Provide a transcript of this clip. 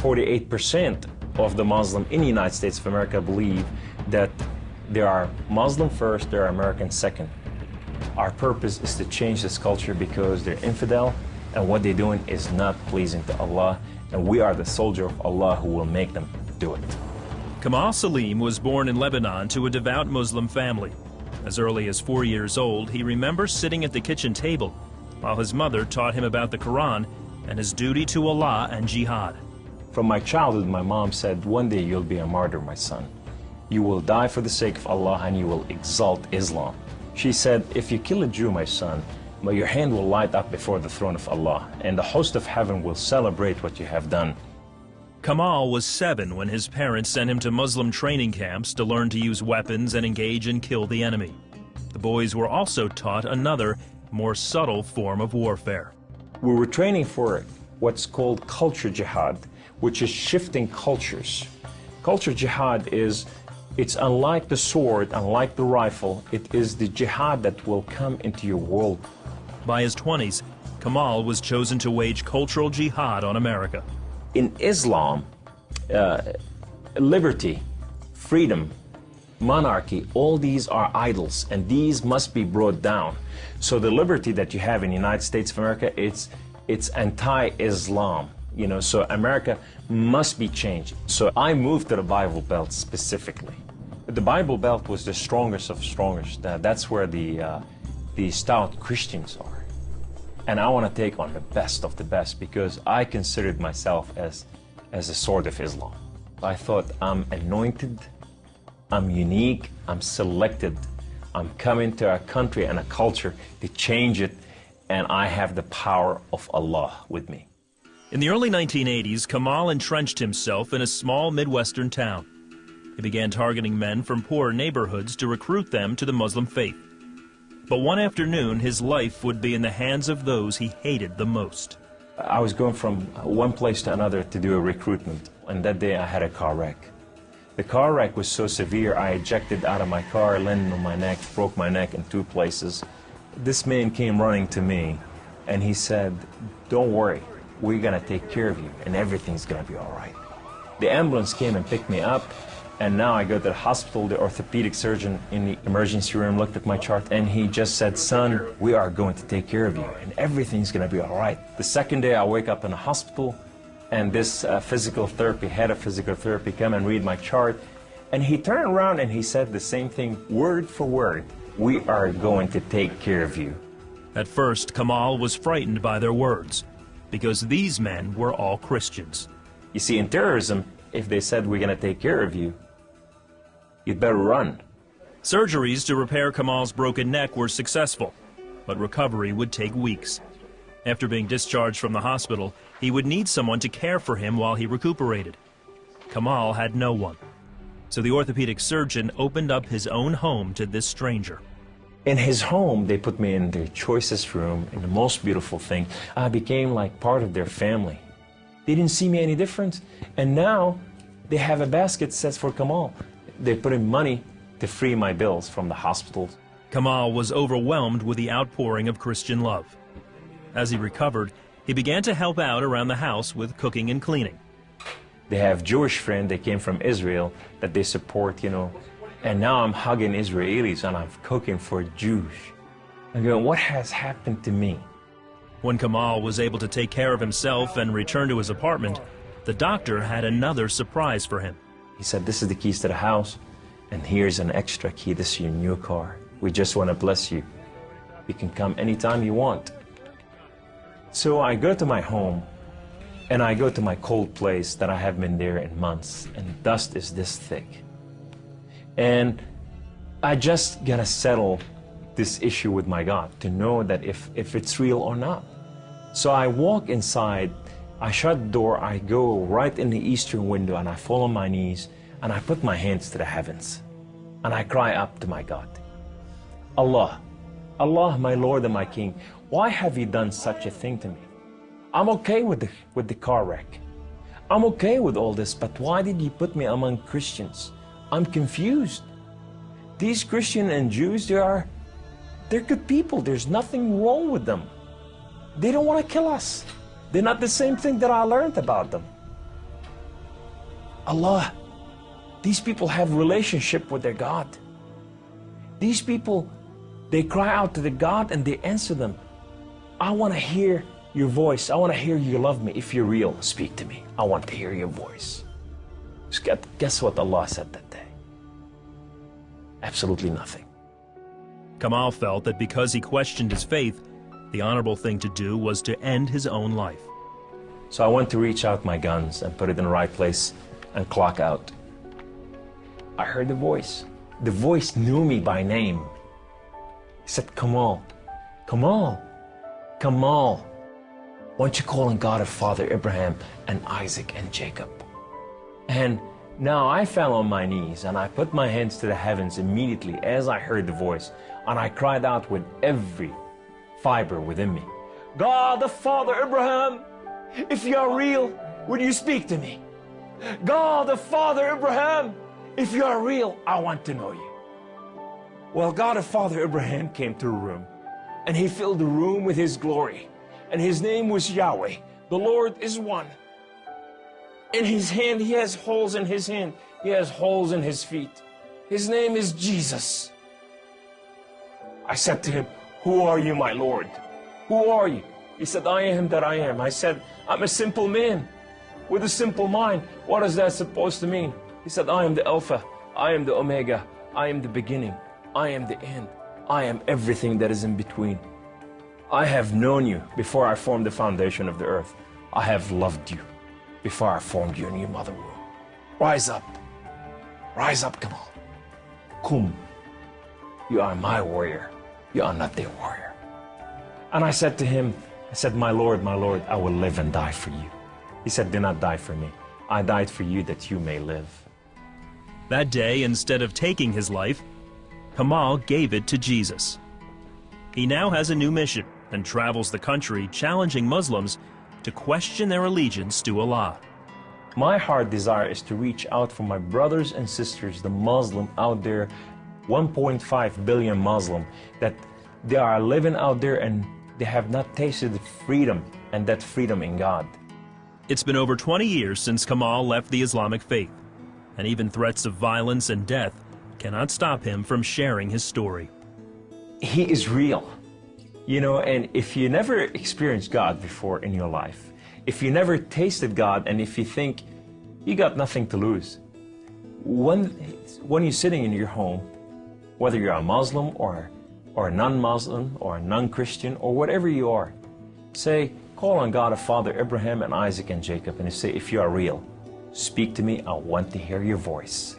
48% of the Muslim in the United States of America believe that there are Muslim first, there are American second. Our purpose is to change this culture because they're infidel, and what they're doing is not pleasing to Allah, and we are the soldier of Allah who will make them do it. Kamal Saleem was born in Lebanon to a devout Muslim family. As early as 4 years old, he remembers sitting at the kitchen table while his mother taught him about the Quran and his duty to Allah and jihad. From my childhood, my mom said, one day you'll be a martyr, my son. You will die for the sake of Allah and you will exalt Islam. She said, if you kill a Jew, my son, your hand will light up before the throne of Allah, and the host of heaven will celebrate what you have done. Kamal was 7 when his parents sent him to Muslim training camps to learn to use weapons and engage and kill the enemy. The boys were also taught another, more subtle form of warfare. We were training for what's called culture jihad, which is shifting cultures. Culture jihad is, it's unlike the sword, unlike the rifle, it is the jihad that will come into your world. By his 20s, Kamal was chosen to wage cultural jihad on America. In Islam, liberty, freedom, monarchy, all these are idols, and these must be brought down. So the liberty that you have in the United States of America, it's anti-Islam, you know, so America must be changed. So I moved to the Bible Belt specifically. The Bible Belt was the strongest of strongest. That's where the stout Christians are. And I want to take on the best of the best because I considered myself as a sword of Islam. I thought I'm anointed, I'm unique, I'm selected. I'm coming to a country and a culture to change it, and I have the power of Allah with me. In the early 1980s, Kamal entrenched himself in a small Midwestern town. He began targeting men from poor neighborhoods to recruit them to the Muslim faith. But one afternoon, his life would be in the hands of those he hated the most. I was going from one place to another to do a recruitment, and that day I had a car wreck. The car wreck was so severe, I ejected out of my car, landed on my neck, broke my neck in 2 places. This man came running to me, and he said, don't worry, we're gonna take care of you, and everything's gonna be all right. The ambulance came and picked me up, and now I go to the hospital. The orthopedic surgeon in the emergency room looked at my chart, and he just said, son, we are going to take care of you, and everything's gonna be all right. The second day I wake up in a hospital, and this head of physical therapy come and read my chart, and he turned around and he said the same thing word for word. We are going to take care of you. At first, Kamal was frightened by their words, because these men were all Christians. You see, in terrorism, if they said we're going to take care of you, you'd better run. Surgeries to repair Kamal's broken neck were successful, but recovery would take weeks. After being discharged from the hospital, he would need someone to care for him while he recuperated. Kamal had no one, so the orthopedic surgeon opened up his own home to this stranger. In his home, they put me in their choicest room, in the most beautiful thing. I became like part of their family. They didn't see me any different, and now they have a basket that says for Kamal. They put in money to free my bills from the hospitals. Kamal was overwhelmed with the outpouring of Christian love. As he recovered, he began to help out around the house with cooking and cleaning. They have Jewish friends that came from Israel that they support, you know, and now I'm hugging Israelis and I'm cooking for Jews. I'm going, what has happened to me? When Kamal was able to take care of himself and return to his apartment, the doctor had another surprise for him. He said, this is the keys to the house, and here's an extra key. This is your new car. We just want to bless you. You can come anytime you want. So I go to my home, and I go to my cold place that I haven't been there in months, and dust is this thick. And I just gotta settle this issue with my God to know that if it's real or not. So I walk inside, I shut the door, I go right in the eastern window, and I fall on my knees, and I put my hands to the heavens, and I cry up to my God. Allah, Allah, my Lord and my King, why have you done such a thing to me? I'm okay with the car wreck. I'm okay with all this, but why did you put me among Christians? I'm confused. These Christians and Jews, they're good people. There's nothing wrong with them. They don't want to kill us. They're not the same thing that I learned about them. Allah, these people have relationship with their God. These people, they cry out to the God and they answer them. I want to hear your voice. I want to hear you love me. If you're real, speak to me. I want to hear your voice. Guess what Allah said that day? Absolutely nothing. Kamal felt that because he questioned his faith, the honorable thing to do was to end his own life. So I went to reach out my guns and put it in the right place and clock out. I heard the voice. The voice knew me by name. He said, Kamal, Kamal, Kamal. Why don't you call on God of Father Abraham and Isaac and Jacob? And now I fell on my knees and I put my hands to the heavens immediately as I heard the voice, and I cried out with every fiber within me, God of Father Abraham, if you are real, would you speak to me? God of Father Abraham, if you are real, I want to know you. Well, God of Father Abraham came to the room, and he filled the room with his glory, and his name was Yahweh. The Lord is one. In his hand, he has holes in his hand. He has holes in his feet. His name is Jesus. I said to him, who are you, my Lord? Who are you? He said, I am that I am. I said, I'm a simple man with a simple mind. What is that supposed to mean? He said, I am the Alpha. I am the Omega. I am the beginning. I am the end. I am everything that is in between. I have known you before I formed the foundation of the earth. I have loved you before I formed you in your mother womb. Rise up. Rise up, Kamal. Kum. You are my warrior. You are not their warrior. And I said to him, I said, my Lord, I will live and die for you. He said, do not die for me. I died for you that you may live. That day, instead of taking his life, Kamal gave it to Jesus. He now has a new mission and travels the country challenging Muslims to question their allegiance to Allah. My heart desire is to reach out for my brothers and sisters, the Muslim out there, 1.5 billion Muslim, that they are living out there and they have not tasted freedom, and that freedom in God. It's been over 20 years since Kamal left the Islamic faith, and even threats of violence and death cannot stop him from sharing his story. He is real. You know, and if you never experienced God before in your life, if you never tasted God, and if you think you got nothing to lose, when you're sitting in your home, whether you're a Muslim or a non-Muslim or a non-Christian or whatever you are, say, call on God of Father Abraham and Isaac and Jacob, and say, if you are real, speak to me, I want to hear your voice.